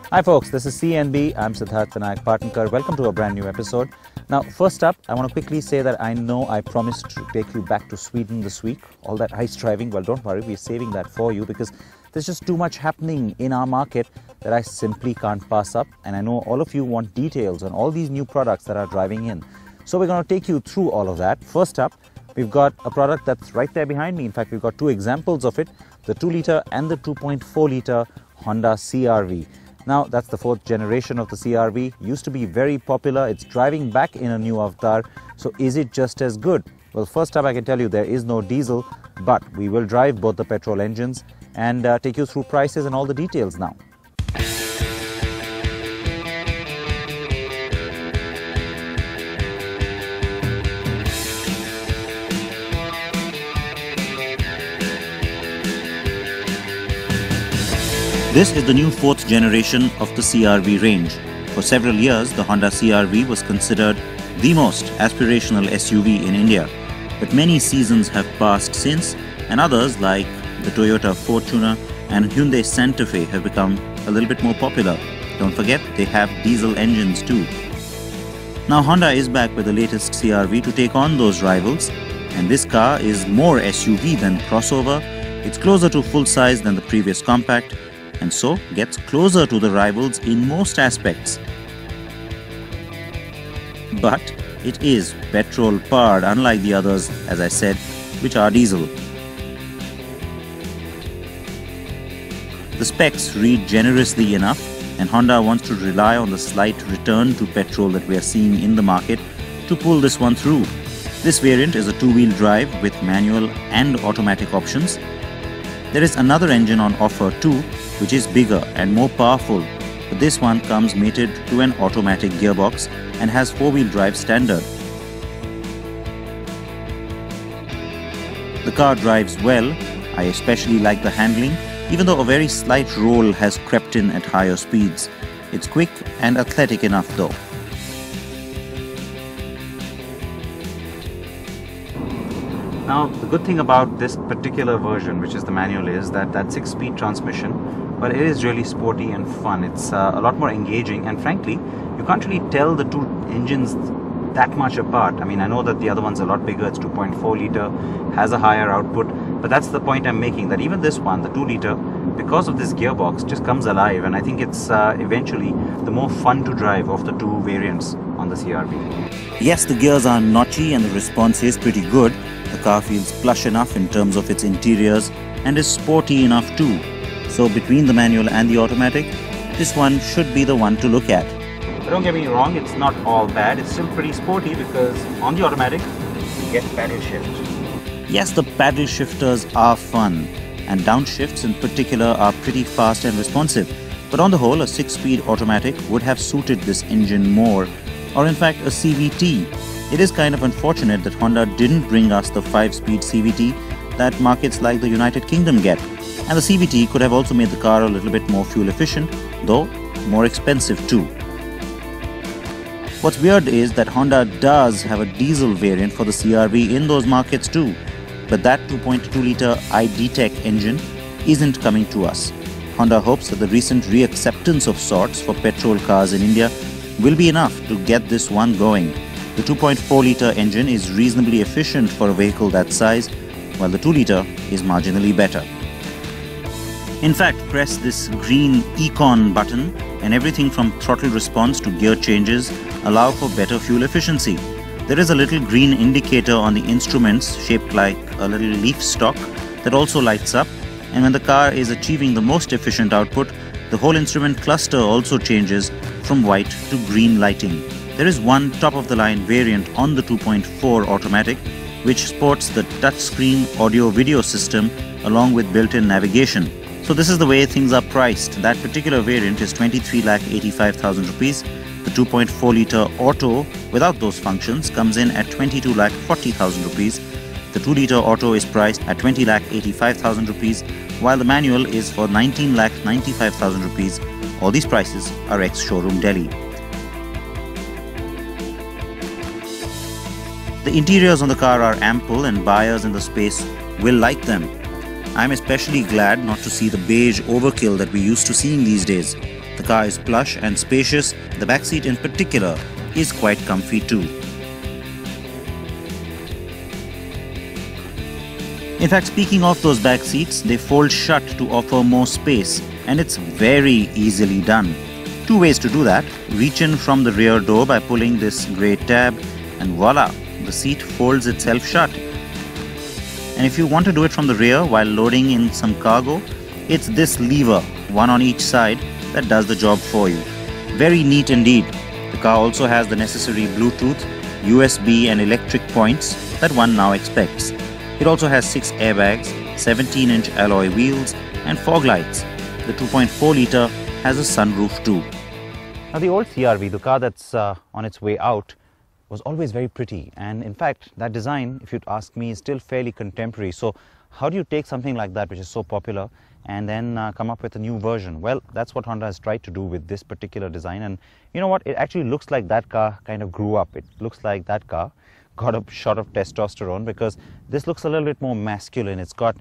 Hi folks, this is CNB. I'm Siddharth Vinayak Partnkar. Welcome to a brand new episode. Now, first up, I want to quickly say that I know I promised to take you back to Sweden this week. All that ice driving, well, don't worry, we're saving that for you because there's just too much happening in our market that I simply can't pass up. And I know all of you want details on all these new products that are driving in. So we're going to take you through all of that. First up, we've got a product that's right there behind me. In fact, we've got two examples of it, the 2-litre and the 2.4-litre Honda CR-V. Now, that's the fourth generation of the CR-V. Used to be very popular. It's driving back in a new avatar. So is it just as good? Well, first up, I can tell you there is no diesel, but we will drive both the petrol engines and take you through prices and all the details now. This is the new fourth generation of the CR-V range. For several years, the Honda CR-V was considered the most aspirational SUV in India. But many seasons have passed since, and others like the Toyota Fortuner and Hyundai Santa Fe have become a little bit more popular. Don't forget, they have diesel engines too. Now Honda is back with the latest CR-V to take on those rivals, and this car is more SUV than crossover. It's closer to full size than the previous compact, and so gets closer to the rivals in most aspects. But it is petrol powered, unlike the others, as I said, which are diesel. The specs read generously enough, and Honda wants to rely on the slight return to petrol that we are seeing in the market to pull this one through. This variant is a two-wheel drive with manual and automatic options. There is another engine on offer too, which is bigger and more powerful, but this one comes mated to an automatic gearbox and has four-wheel drive standard. The car drives well. I especially like the handling, even though a very slight roll has crept in at higher speeds. It's quick and athletic enough though. Now, the good thing about this particular version, which is the manual, is that 6-speed transmission, but it is really sporty and fun. It's a lot more engaging, and frankly, you can't really tell the two engines that much apart. I mean, I know that the other one's a lot bigger, it's 2.4-litre, has a higher output, but that's the point I'm making, that even this one, the 2-litre, because of this gearbox, just comes alive, and I think it's eventually the more fun to drive of the two variants on the CR-V. Yes, the gears are notchy and the response is pretty good. The car feels plush enough in terms of its interiors and is sporty enough too. So between the manual and the automatic, this one should be the one to look at. But don't get me wrong, it's not all bad. It's still pretty sporty because on the automatic, you get paddle shift. Yes, the paddle shifters are fun, and downshifts in particular are pretty fast and responsive. But on the whole, a 6-speed automatic would have suited this engine more, or in fact a CVT. It is kind of unfortunate that Honda didn't bring us the 5-speed CVT that markets like the United Kingdom get. And the CVT could have also made the car a little bit more fuel efficient, though more expensive too. What's weird is that Honda does have a diesel variant for the CR-V in those markets too, but that 2.2-litre iD-Tech engine isn't coming to us. Honda hopes that the recent reacceptance of sorts for petrol cars in India will be enough to get this one going. The 2.4-litre engine is reasonably efficient for a vehicle that size, while the 2-litre is marginally better. In fact, press this green Econ button and everything from throttle response to gear changes allow for better fuel efficiency. There is a little green indicator on the instruments shaped like a little leaf stalk that also lights up, and when the car is achieving the most efficient output, the whole instrument cluster also changes from white to green lighting. There is one top-of-the-line variant on the 2.4 automatic which sports the touchscreen audio-video system along with built-in navigation. So this is the way things are priced. That particular variant is 23,85,000 rupees. The 2.4-litre auto without those functions comes in at 22,40,000 rupees. The 2-litre auto is priced at 20,85,000 rupees, while the manual is for 19,95,000 rupees. All these prices are ex-showroom Delhi. The interiors on the car are ample and buyers in the space will like them. I'm especially glad not to see the beige overkill that we're used to seeing these days. The car is plush and spacious. The back seat in particular is quite comfy too. In fact, speaking of those back seats, they fold shut to offer more space, and it's very easily done. Two ways to do that. Reach in from the rear door by pulling this grey tab, and voila, the seat folds itself shut. And if you want to do it from the rear while loading in some cargo, it's this lever, one on each side, that does the job for you. Very neat indeed. The car also has the necessary Bluetooth, USB and electric points that one now expects. It also has 6 airbags, 17-inch alloy wheels and fog lights. The 2.4-litre has a sunroof too. Now the old CR-V, the car that's on its way out, was always very pretty, and in fact that design, if you'd ask me, is still fairly contemporary. So how do you take something like that which is so popular and then come up with a new version? Well, that's what Honda has tried to do with this particular design, and you know what, it actually looks like that car kind of grew up. It looks like that car got a shot of testosterone, because this looks a little bit more masculine. It's got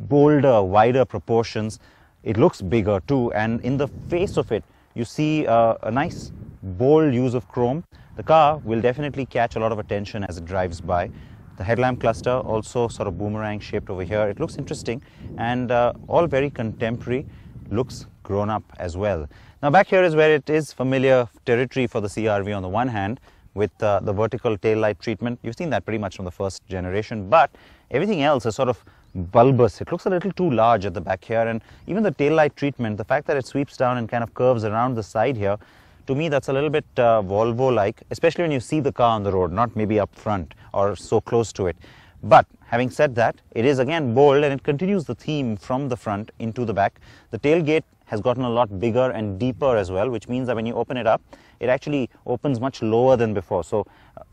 bolder, wider proportions. It looks bigger too, and in the face of it you see a nice bold use of chrome. The car will definitely catch a lot of attention as it drives by. The headlamp cluster also sort of boomerang shaped over here. It looks interesting, and all very contemporary, looks grown up as well. Now back here is where it is familiar territory for the CR-V on the one hand, with the vertical tail light treatment. You've seen that pretty much from the first generation, but everything else is sort of bulbous. It looks a little too large at the back here, and even the tail light treatment, the fact that it sweeps down and kind of curves around the side here, to me that's a little bit Volvo-like, especially when you see the car on the road, not maybe up front or so close to it. But having said that, it is again bold, and it continues the theme from the front into the back. The tailgate has gotten a lot bigger and deeper as well, which means that when you open it up, it actually opens much lower than before. So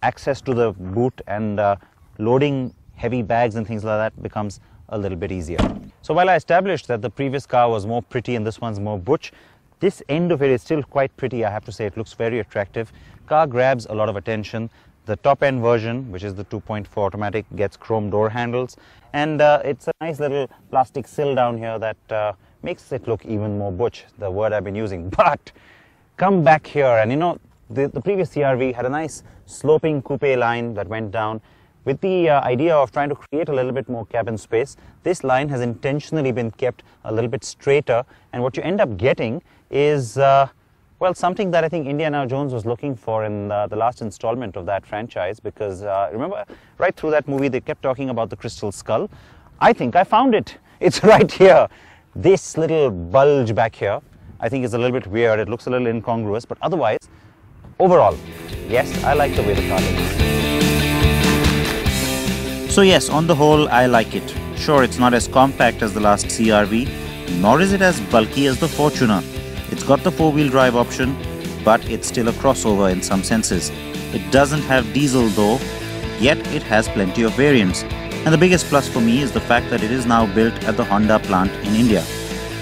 access to the boot and loading heavy bags and things like that becomes a little bit easier. So while I established that the previous car was more pretty and this one's more butch, this end of it is still quite pretty, I have to say. It looks very attractive. Car grabs a lot of attention. The top end version, which is the 2.4 automatic, gets chrome door handles, and it's a nice little plastic sill down here that makes it look even more butch, the word I've been using. But come back here, and you know, the previous CR-V had a nice sloping coupe line that went down. With the idea of trying to create a little bit more cabin space, this line has intentionally been kept a little bit straighter, and what you end up getting is well, something that I think Indiana Jones was looking for in the last installment of that franchise, because remember, right through that movie they kept talking about the crystal skull. I think I found it. It's right here. This little bulge back here, I think is a little bit weird. It looks a little incongruous, but otherwise, overall, yes, I like the way the car looks. So yes, on the whole, I like it. Sure, it's not as compact as the last CR-V, nor is it as bulky as the Fortuner. It's got the four-wheel drive option, but it's still a crossover in some senses. It doesn't have diesel though, yet it has plenty of variants. And the biggest plus for me is the fact that it is now built at the Honda plant in India.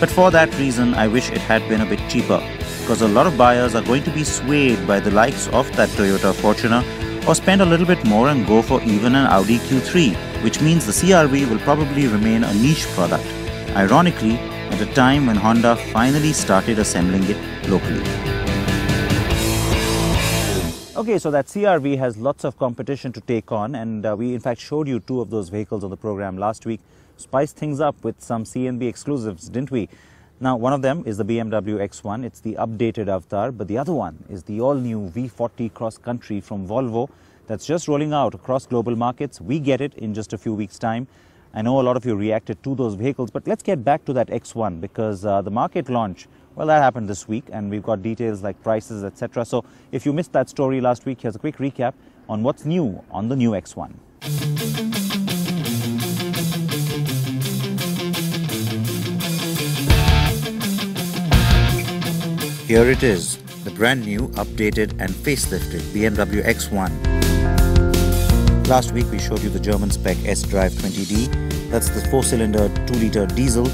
But for that reason, I wish it had been a bit cheaper, because a lot of buyers are going to be swayed by the likes of that Toyota Fortuner, or spend a little bit more and go for even an Audi Q3, which means the CR-V will probably remain a niche product. Ironically, at a time when Honda finally started assembling it locally. Okay, so that CR-V has lots of competition to take on, and we in fact showed you two of those vehicles on the program last week. Spiced things up with some CNB exclusives, didn't we? Now, one of them is the BMW X1. It's the updated avatar, but the other one is the all-new V40 Cross Country from Volvo that's just rolling out across global markets. We get it in just a few weeks' time. I know a lot of you reacted to those vehicles, but let's get back to that X1, because the market launch, well, that happened this week, and we've got details like prices, etc. So if you missed that story last week, here's a quick recap on what's new on the new X1. Here it is, the brand new, updated and facelifted BMW X1. Last week we showed you the German spec S-Drive 20D. That's the 4-cylinder 2-litre diesel,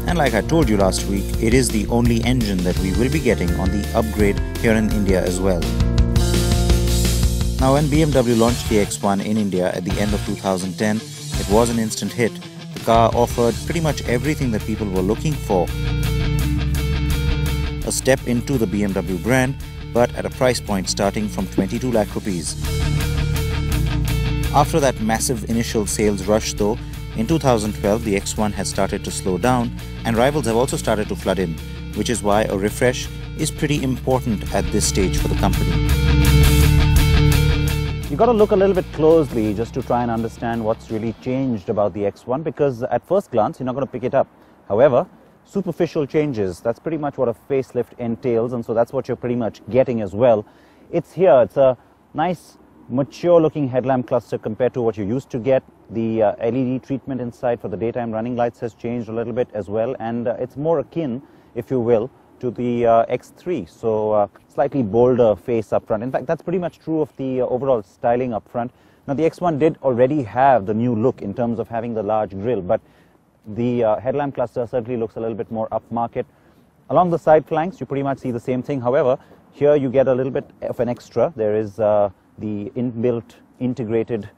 and like I told you last week, it is the only engine that we will be getting on the upgrade here in India as well. Now, when BMW launched the X1 in India at the end of 2010, it was an instant hit. The car offered pretty much everything that people were looking for. A a step into the BMW brand, but at a price point starting from 22 lakh rupees. After that massive initial sales rush though, in 2012 the X1 has started to slow down and rivals have also started to flood in, which is why a refresh is pretty important at this stage for the company. You got to look a little bit closely just to try and understand what's really changed about the X1, because at first glance you're not going to pick it up. However, superficial changes, that's pretty much what a facelift entails, and so that's what you're pretty much getting as well. It's here, it's a nice mature looking headlamp cluster compared to what you used to get. The LED treatment inside for the daytime running lights has changed a little bit as well, and it's more akin, if you will, to the X3, so slightly bolder face up front. In fact, that's pretty much true of the overall styling up front. Now the X1 did already have the new look in terms of having the large grille, but the headlamp cluster certainly looks a little bit more upmarket. Along the side flanks you pretty much see the same thing. However, here you get a little bit of an extra. There is the inbuilt integrated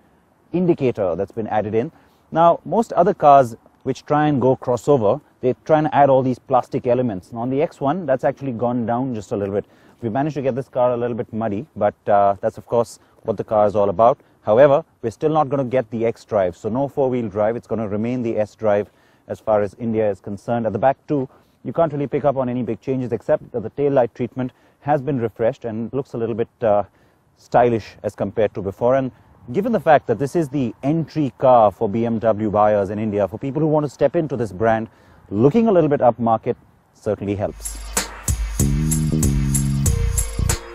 indicator that's been added in. Now most other cars which try and go crossover, they try and add all these plastic elements. Now on the X1 that's actually gone down just a little bit. We managed to get this car a little bit muddy, but that's of course what the car is all about. However, we're still not going to get the X drive, so no four-wheel drive. It's going to remain the S drive as far as India is concerned. At the back too, you can't really pick up on any big changes except that the tail light treatment has been refreshed and looks a little bit stylish as compared to before. And given the fact that this is the entry car for BMW buyers in India, for people who want to step into this brand, looking a little bit upmarket certainly helps.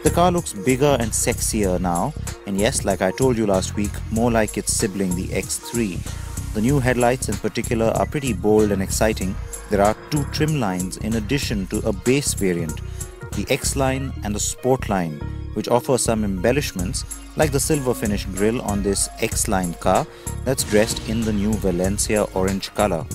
The car looks bigger and sexier now, and yes, like I told you last week, more like its sibling, the X3. The new headlights in particular are pretty bold and exciting. There are two trim lines in addition to a base variant, the X line and the Sport line, which offer some embellishments like the silver finish grille on this X line car that's dressed in the new Valencia orange color.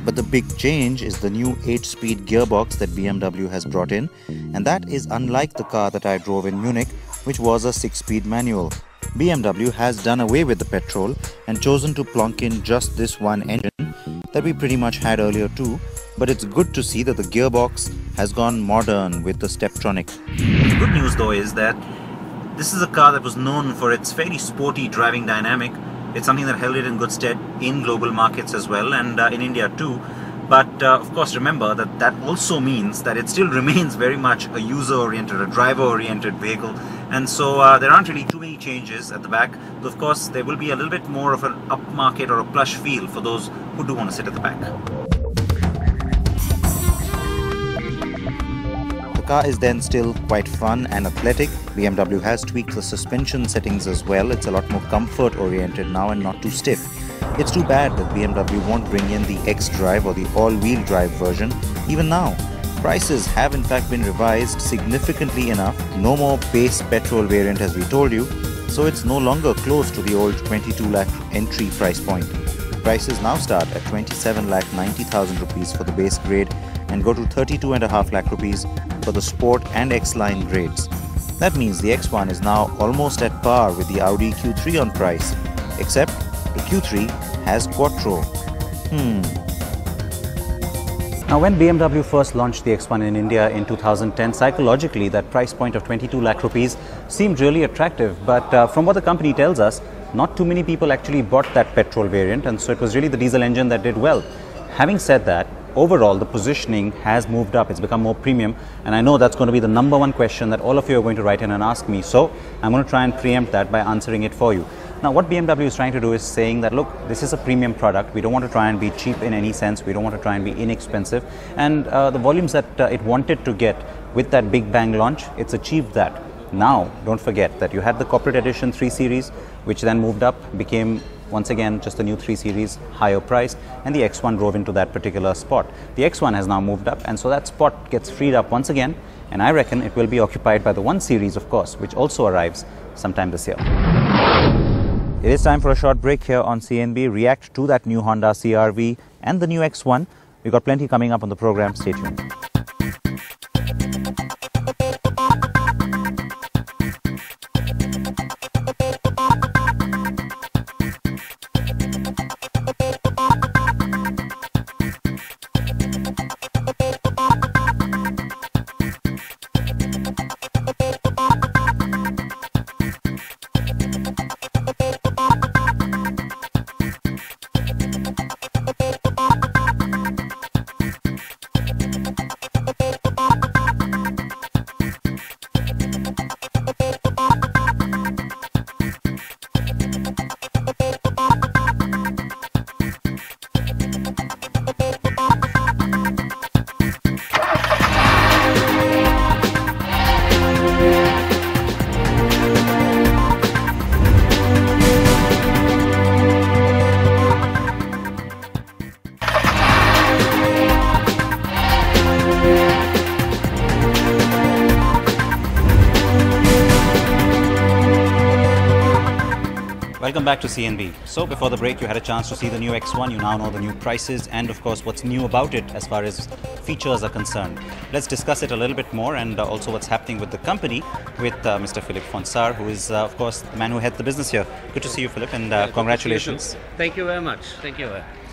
But the big change is the new 8-speed gearbox that BMW has brought in, and that is unlike the car that I drove in Munich, which was a 6-speed manual. BMW has done away with the petrol and chosen to plonk in just this one engine that we pretty much had earlier too, but it's good to see that the gearbox has gone modern with the Steptronic. The good news though is that this is a car that was known for its fairly sporty driving dynamic. It's something that held it in good stead in global markets as well, and in India too. But of course remember that that also means that it still remains very much a user-oriented, a driver-oriented vehicle, and so there aren't really too many changes at the back. Though of course there will be a little bit more of an upmarket or a plush feel for those who do want to sit at the back. The car is then still quite fun and athletic. BMW has tweaked the suspension settings as well. It's a lot more comfort oriented now and not too stiff. It's too bad that BMW won't bring in the X drive or the all-wheel drive version even now. Prices have in fact been revised significantly enough. No more base petrol variant as we told you, so it's no longer close to the old 22 lakh entry price point. Prices now start at 27,90,000 rupees for the base grade and go to 32.5 lakh rupees for the Sport and X-Line grades. That means the X1 is now almost at par with the Audi Q3 on price, except the Q3 has Quattro. Now when BMW first launched the X1 in India in 2010, psychologically that price point of 22 lakh rupees seemed really attractive, but from what the company tells us, not too many people actually bought that petrol variant, and so it was really the diesel engine that did well. Having said that, overall the positioning has moved up. It's become more premium, and I know that's going to be the number one question that all of you are going to write in and ask me, so I'm going to try and preempt that by answering it for you. Now what BMW is trying to do is saying that look, this is a premium product, we don't want to try and be cheap in any sense, we don't want to try and be inexpensive, and the volumes that it wanted to get with that big bang launch, it's achieved that. Now don't forget that you had the corporate edition 3 Series, which then moved up, became once again just the new 3 Series, higher priced, and the X1 drove into that particular spot. The X1 has now moved up, and so that spot gets freed up once again, and I reckon it will be occupied by the 1 Series, of course, which also arrives sometime this year. It is time for a short break here on CNB. React to that new Honda CR-V and the new X1. We've got plenty coming up on the program. Stay tuned. Welcome back to CNB. So before the break you had a chance to see the new X1, you now know the new prices and of course what's new about it as far as features are concerned. Let's discuss it a little bit more and also what's happening with the company with Mr. Philippe Fonsard, who is of course the man who heads the business here. Good to see you, Philippe, and congratulations. Thank you very much. Thank you.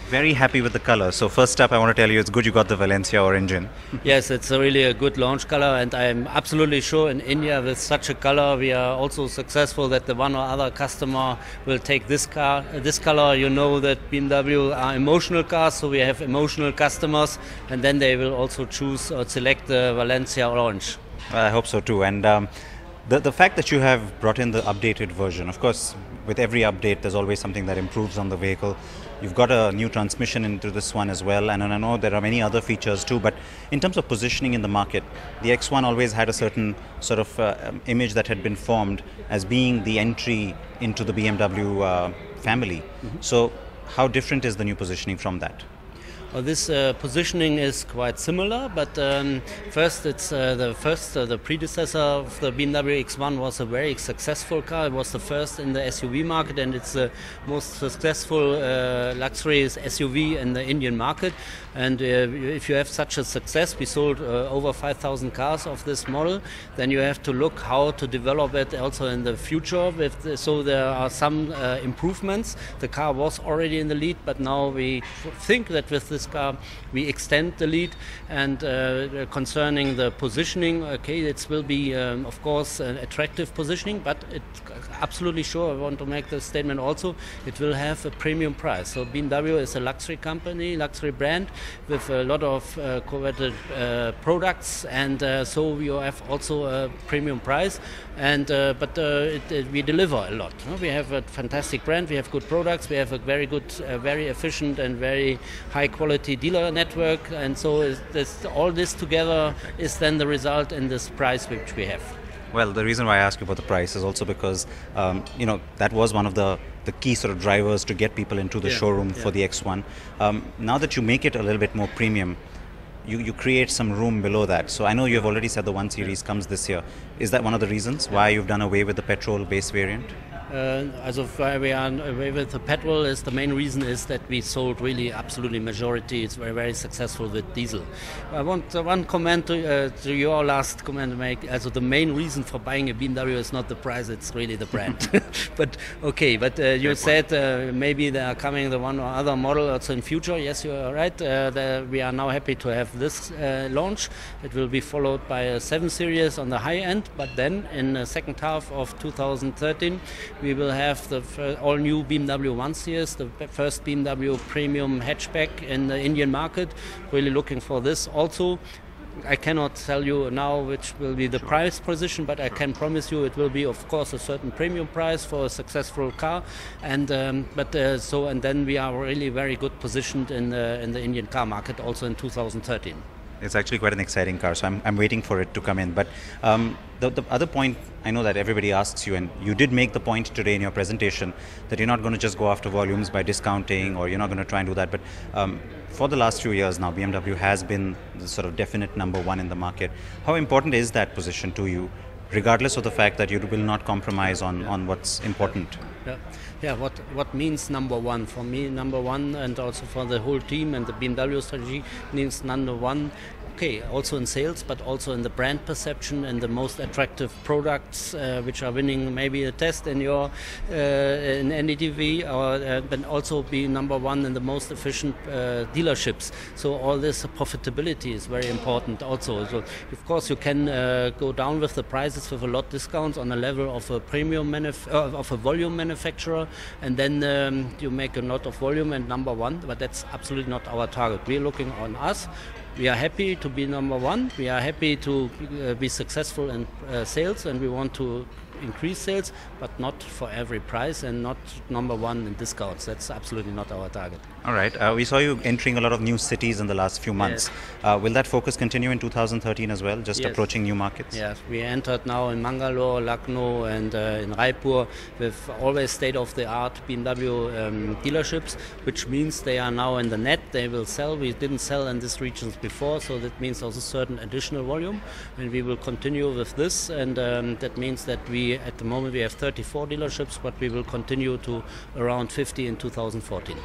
Very happy with the color. So first up, I want to tell you it's good you got the Valencia orange in. Yes, it's really a good launch color, and I'm absolutely sure in India with such a color we are also successful that the one or other customer will take this car, this color. You know that BMW are emotional cars, so we have emotional customers, and then they will also choose or select the Valencia orange. I hope so too. And the fact that you have brought in the updated version, of course, with every update there's always something that improves on the vehicle. You've got a new transmission into this one as well, and I know there are many other features too, but in terms of positioning in the market, the X1 always had a certain sort of image that had been formed as being the entry into the BMW family. So how different is the new positioning from that? Well, this positioning is quite similar, but first it's the predecessor of the BMW X1 was a very successful car. It was the first in the SUV market, and it's the most successful luxury SUV in the Indian market. And if you have such a success, we sold over 5,000 cars of this model, then you have to look how to develop it also in the future. So there are some improvements. The car was already in the lead, but now we think that with this car we extend the lead. And concerning the positioning, okay, it will be of course an attractive positioning, but it's absolutely sure, I want to make the statement also, it will have a premium price. So BMW is a luxury company, luxury brand with a lot of coveted products, and so we have also a premium price, and but we deliver a lot. We have a fantastic brand, we have good products, we have a very good, very efficient and very high quality dealer network, and so all this together is then the result in this price which we have. Well, the reason why I ask you about the price is also because you know, that was one of the key sort of drivers to get people into the showroom for the X1. Now that you make it a little bit more premium, you create some room below that. So I know you have already said the 1 Series comes this year. Is that one of the reasons why you've done away with the petrol base variant? As of why we are away with the petrol is the main reason is that we sold really absolutely majority. It's very, very successful with diesel. I want one comment to your last comment to make. Also the main reason for buying a BMW is not the price, it's really the brand. But okay, but you said maybe they are coming the one or other model also in future. Yes, you are right. We are now happy to have this launch. It will be followed by a 7 Series on the high end, but then in the second half of 2013 we will have the all-new BMW 1 Series, the first BMW premium hatchback in the Indian market. Really looking for this also. I cannot tell you now which will be the price position, but I can promise you it will be, of course, a certain premium price for a successful car. And and then we are really very good positioned in the Indian car market also in 2013. It's actually quite an exciting car, so I'm waiting for it to come in. But the other point, I know that everybody asks you, and you did make the point today in your presentation, that you're not going to just go after volumes by discounting, or you're not going to try and do that. But for the last few years now, BMW has been the sort of definite number one in the market. How important is that position to you, regardless of the fact that you will not compromise on what's important? Yeah, what means number one? For me, number one, and also for the whole team and the BMW strategy, means number one. Okay, also in sales, but also in the brand perception and the most attractive products which are winning maybe a test in your in NDTV, or but also be number one in the most efficient dealerships. So all this profitability is very important also. So of course you can go down with the prices with a lot discounts on a level of a premium of a volume manufacturer, and then you make a lot of volume and number one. But that's absolutely not our target. We're looking on us. We are happy to be number one. We are happy to be successful in sales, and we want to increase sales, but not for every price and not number one in discounts. That's absolutely not our target. All right. We saw you entering a lot of new cities in the last few months. Yes. Will that focus continue in 2013 as well, just approaching new markets? Yes, we entered now in Mangalore, Lucknow and in Raipur with always state-of-the-art BMW dealerships, which means they are now in the net. They will sell. We didn't sell in these regions before, so that means also certain additional volume, and we will continue with this, and that means that we at the moment we have 34 dealerships, but we will continue to around 50 in 2014.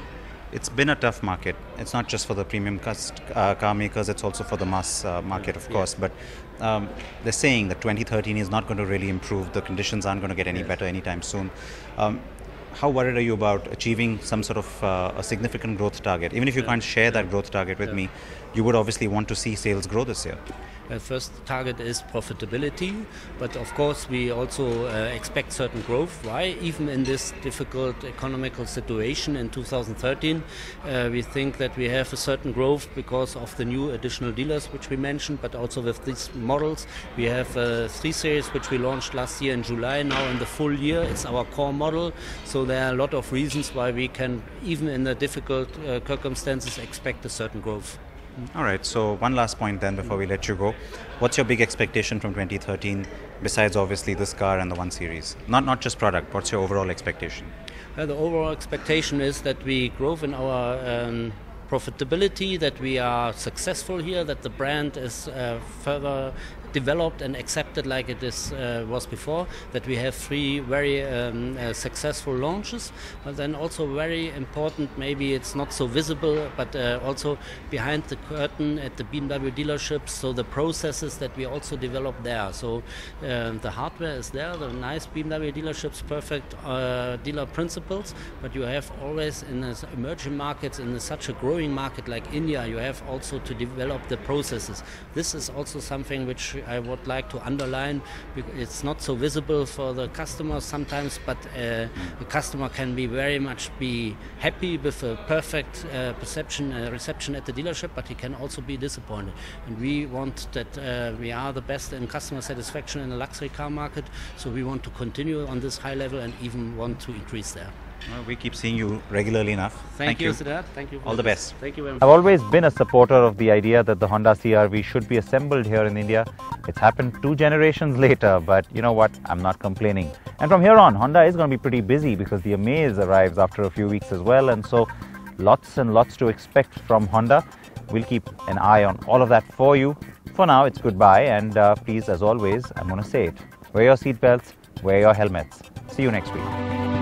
It's been a tough market. It's not just for the premium car makers, it's also for the mass market, of course. But they're saying that 2013 is not going to really improve. The conditions aren't going to get any better anytime soon. How worried are you about achieving some sort of a significant growth target? Even if you can't share that growth target with me, you would obviously want to see sales grow this year. First target is profitability, but of course we also expect certain growth. Why? Even in this difficult economical situation in 2013, we think that we have a certain growth because of the new additional dealers which we mentioned, but also with these models. We have 3 Series which we launched last year in July. Now in the full year, it's our core model. So there are a lot of reasons why we can, even in the difficult circumstances, expect a certain growth. All right, so one last point then before we let you go. What's your big expectation from 2013 besides obviously this car and the 1 Series? Not just product, what's your overall expectation? The overall expectation is that we grow in our profitability, that we are successful here, that the brand is further developed and accepted like it was before, that we have 3 very successful launches, but then also very important, maybe it's not so visible, but also behind the curtain at the BMW dealerships, so the processes that we also develop there. So the hardware is there, the nice BMW dealerships, perfect dealer principles, but you have always in emerging markets, in such a growing market like India, you have also to develop the processes. This is also something which I would like to underline. It's not so visible for the customers sometimes, but the customer can be very much be happy with a perfect reception at the dealership, but he can also be disappointed. And we want that we are the best in customer satisfaction in the luxury car market, so we want to continue on this high level and even want to increase there. Well, we keep seeing you regularly enough. Thank you, Siddharth. Thank you. All the best. Thank you very much. I've always been a supporter of the idea that the Honda CR-V should be assembled here in India. It's happened 2 generations later, but you know what? I'm not complaining. And from here on, Honda is going to be pretty busy because the Amaze arrives after a few weeks as well, and so lots and lots to expect from Honda. We'll keep an eye on all of that for you. For now, it's goodbye, and please, as always, I'm going to say it. Wear your seatbelts, wear your helmets. See you next week.